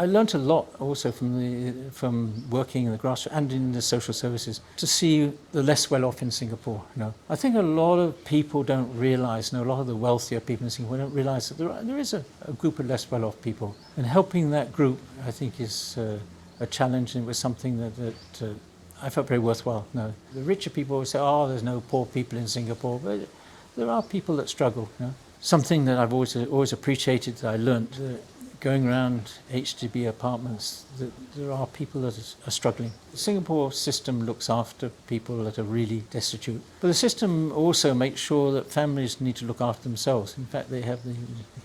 I learnt a lot also from working in the grassroots and in the social services to see the less well-off in Singapore. I think a lot of people don't realise, a lot of the wealthier people in Singapore don't realise that there is a group of less well-off people, and helping that group, I think, is a challenge, and it was something that I felt very worthwhile. The richer people always say, "Oh, there's no poor people in Singapore," but there are people that struggle. Something that I've always appreciated, that I learnt going around HDB apartments, that there are people that are struggling. The Singapore system looks after people that are really destitute, but the system also makes sure that families need to look after themselves. In fact, they have the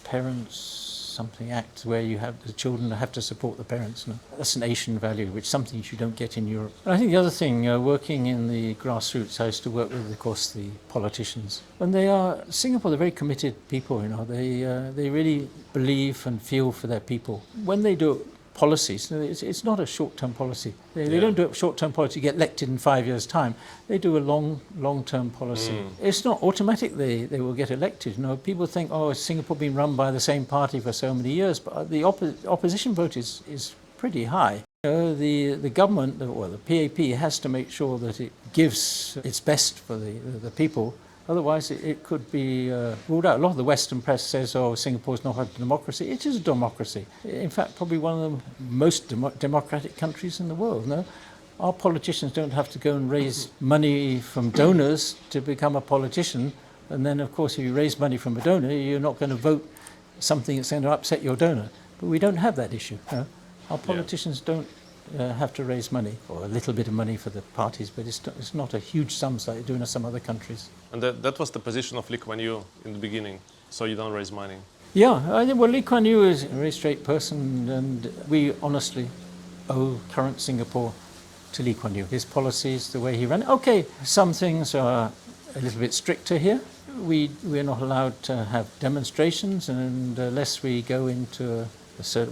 Parents Something Act where you have the children have to support the parents. That's an Asian value, which is something you don't get in Europe. And I think the other thing, working in the grassroots, I used to work with, of course, the politicians. And Singapore, they're very committed people, they really believe and feel for their people. When they do policies, it's not a short-term policy. They don't do a short-term policy, get elected in 5 years' time. They do a long-term policy. It's not automatic they will get elected. People think, Singapore been run by the same party for so many years, but the opposition vote is pretty high. The government, or the PAP, has to make sure that it gives its best for the people. Otherwise, it could be ruled out. A lot of the Western press says, Singapore's not a democracy. It is a democracy. In fact, probably one of the most democratic countries in the world. Our politicians don't have to go and raise money from donors to become a politician. And then, of course, if you raise money from a donor, you're not going to vote something that's going to upset your donor. But we don't have that issue. Our politicians don't have to raise money, or a little bit of money for the parties, but it's not a huge sums like they do in some other countries. And that was the position of Lee Kuan Yew in the beginning, so you don't raise money? Yeah, Lee Kuan Yew is a very straight person, and we honestly owe current Singapore to Lee Kuan Yew. His policies, the way he ran it. Okay, some things are a little bit stricter here. We're not allowed to have demonstrations, and unless we go into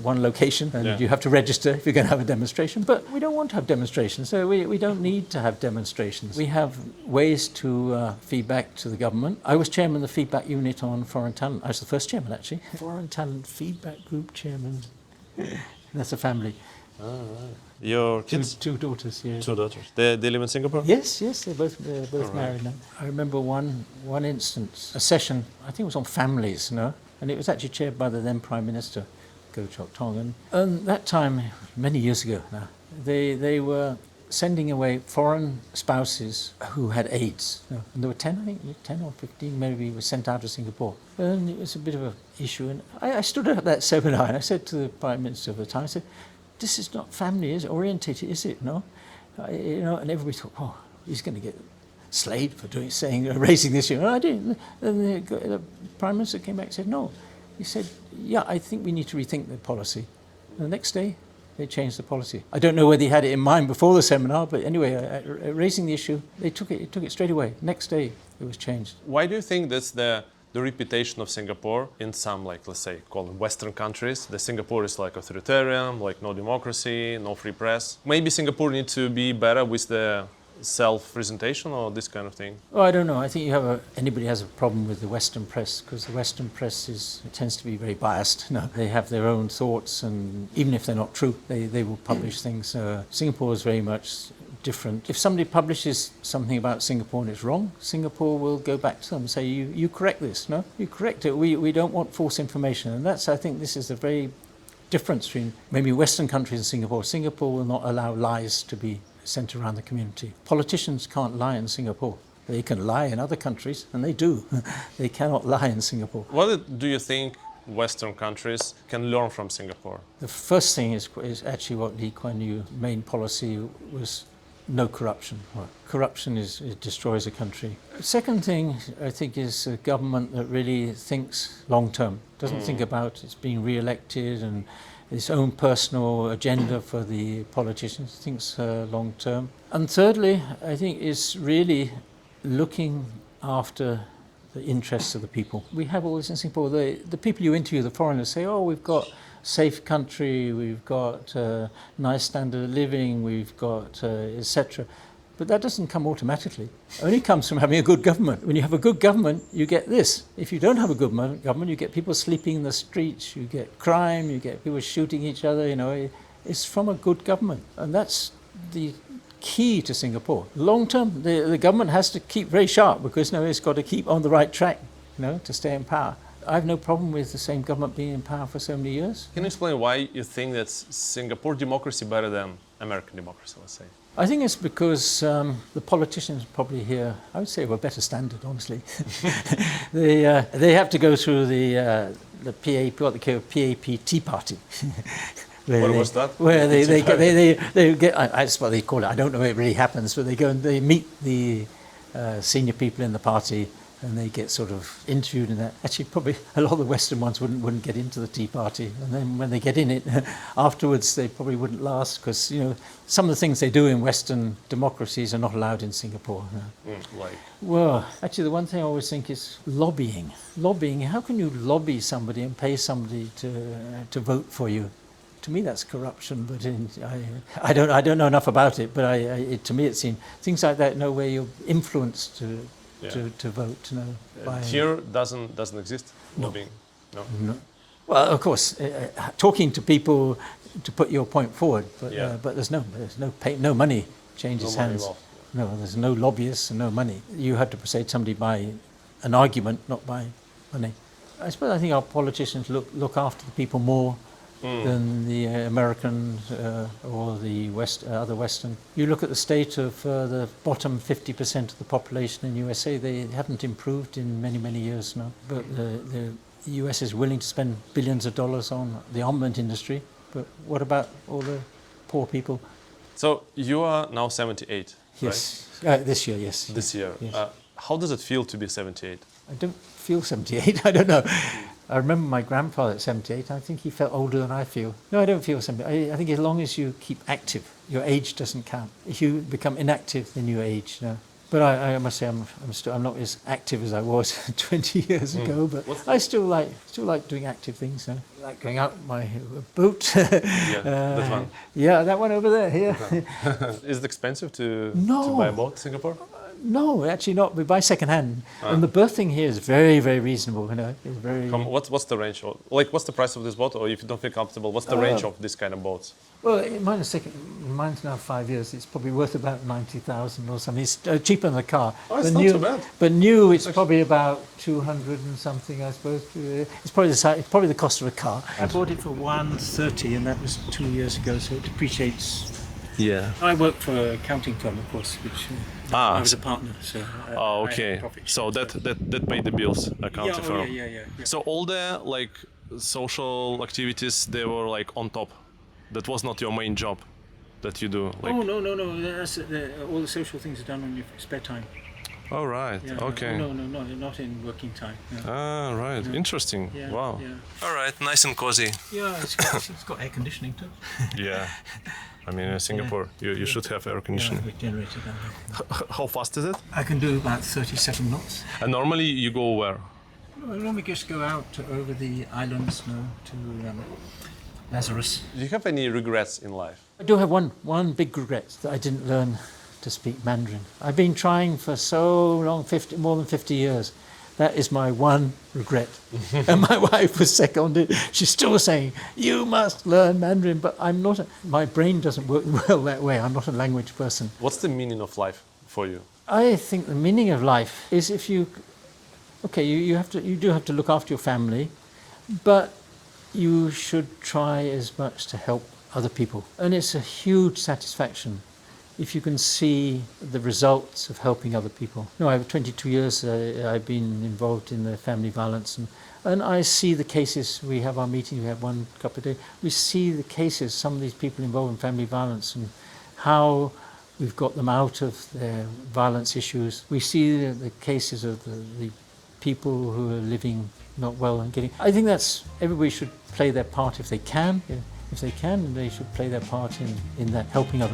one location, and you have to register if you're going to have a demonstration. But we don't want to have demonstrations, so we don't need to have demonstrations. We have ways to feedback to the government. I was chairman of the feedback unit on foreign talent. I was the first chairman, actually. Foreign talent feedback group chairman. That's a family. Oh, right. Your kids? Two daughters, yeah. Two daughters. They live in Singapore? Yes, they're both married now. I remember one instance, a session, I think it was on families, and it was actually chaired by the then Prime Minister, Goh Chok Tong. And that time, many years ago now, they were sending away foreign spouses who had AIDS. And there were 10 or 15 maybe were sent out of Singapore. And it was a bit of an issue. And I stood at that seminar and I said to the Prime Minister of the time, I said, "This is not family orientated, is it? No?" And everybody thought, he's going to get slayed for raising this issue. And I didn't. And the Prime Minister came back and said, "No." He said, "I think we need to rethink the policy." And the next day, they changed the policy. I don't know whether he had it in mind before the seminar, but anyway, raising the issue, they took it straight away. Next day, it was changed. Why do you think that's the reputation of Singapore in some, let's say, call it Western countries? The Singapore is like authoritarian, no democracy, no free press. Maybe Singapore needs to be better with the self-presentation or this kind of thing? I don't know. I think anybody has a problem with the Western press, because the Western press tends to be very biased. They have their own thoughts, and even if they're not true, they will publish things. Singapore is very much different. If somebody publishes something about Singapore and it's wrong, Singapore will go back to them and say, you correct this, you correct it. We don't want false information. And I think this is the very difference between maybe Western countries and Singapore. Singapore will not allow lies to be sent around the community. Politicians can't lie in Singapore. They can lie in other countries, and they do. They cannot lie in Singapore. What do you think Western countries can learn from Singapore? The first thing is actually what Lee Kuan Yew's main policy was: no corruption. Corruption it destroys a country. Second thing, I think, is a government that really thinks long-term, doesn't think about its being re-elected and its own personal agenda for the politicians, thinks long-term. And thirdly, I think is really looking after the interests of the people. We have all this in Singapore. The people you interview, the foreigners, say, we've got safe country, we've got nice standard of living, we've got etc. But that doesn't come automatically. It only comes from having a good government. When you have a good government, you get this. If you don't have a good government, you get people sleeping in the streets, you get crime, you get people shooting each other, you know. It's from a good government. And that's the key to Singapore. Long term, the government has to keep very sharp because you know, it's got to keep on the right track, you know, to stay in power. I have no problem with the same government being in power for so many years. Can you explain why you think that Singapore democracy better than American democracy, let's say? I think it's because the politicians probably here, I would say, of a better standard, honestly. They have to go through the PAP, what they call PAP Tea Party. What was that? Where they get, that's what they call it. I don't know if it really happens, but they go and they meet the senior people in the party and they get sort of interviewed in that. Actually, probably a lot of the Western ones wouldn't get into the Tea Party. And then when they get in it, afterwards they probably wouldn't last because, you know, some of the things they do in Western democracies are not allowed in Singapore. You know. Like? Well, actually, the one thing I always think is lobbying. Lobbying, how can you lobby somebody and pay somebody to vote for you? To me, that's corruption, but I don't know enough about it, but to me it seems things like that, no way you're influenced to vote. No, here doesn't exist lobbying. No. Well, of course, talking to people to put your point forward, but there's no money changes hands. No, there's no lobbyists and no money. You have to persuade somebody by an argument, not by money. I think our politicians look after the people more than the Americans or the other Western. You look at the state of the bottom 50% of the population in USA, they haven't improved in many, many years now. But the US is willing to spend billions of dollars on the armament industry. But what about all the poor people? So you are now 78, yes. Right? This year, yes. This year. Yes. How does it feel to be 78? I don't feel 78, I don't know. I remember my grandfather at 78, I think he felt older than I feel. No, I don't feel 78. I think as long as you keep active, your age doesn't count. If you become inactive, then you age. No. But I must say I'm not as active as I was 20 years ago, but I still like doing active things. No? Like going out with my boat. That one. Yeah, that one over there, here. Is it expensive to buy a boat in Singapore? No, actually not. We buy second hand, and the berthing here is very, very reasonable. You know, it's very. What's the range? What's the price of this boat? Or if you don't feel comfortable, what's the range of this kind of boats? Well, mine's now 5 years. It's probably worth about 90,000 or something. It's cheaper than the car. Oh, it's not too bad. But new, it's probably about 200 and something, I suppose. It's probably the cost of a car. I bought it for 130, and that was 2 years ago, so it depreciates. Yeah. I work for an accounting firm, of course, which I was a partner. So. Okay. So that paid the bills, accounting firm. Yeah. So all the social activities, they were on top. That was not your main job that you do. No. That's, all the social things are done on your spare time. Oh, right. Yeah, okay. No, not in working time. No. Ah, right. Yeah. Interesting. Yeah, wow. Yeah. All right. Nice and cozy. Yeah, it's got air conditioning too. Yeah. I mean, in Singapore, you should have air conditioning. Yeah, we generate it down there. How fast is it? I can do about 37 knots. And normally you go where? Well, normally just go out over the islands, to Lazarus. Do you have any regrets in life? I do have one big regret, that I didn't learn to speak Mandarin. I've been trying for so long, more than 50 years. That is my one regret. And my wife was seconded. She's still saying, you must learn Mandarin, but my brain doesn't work well that way. I'm not a language person. What's the meaning of life for you? I think the meaning of life is if you do have to look after your family, but you should try as much to help other people. And it's a huge satisfaction if you can see the results of helping other people. I have 22 years I've been involved in the family violence, and I see the cases. We have our meeting, we have one couple of days. We see the cases, some of these people involved in family violence, and how we've got them out of their violence issues. We see the cases of the people who are living not well and getting. I think everybody should play their part if they can. If they can, they should play their part in that, helping other people.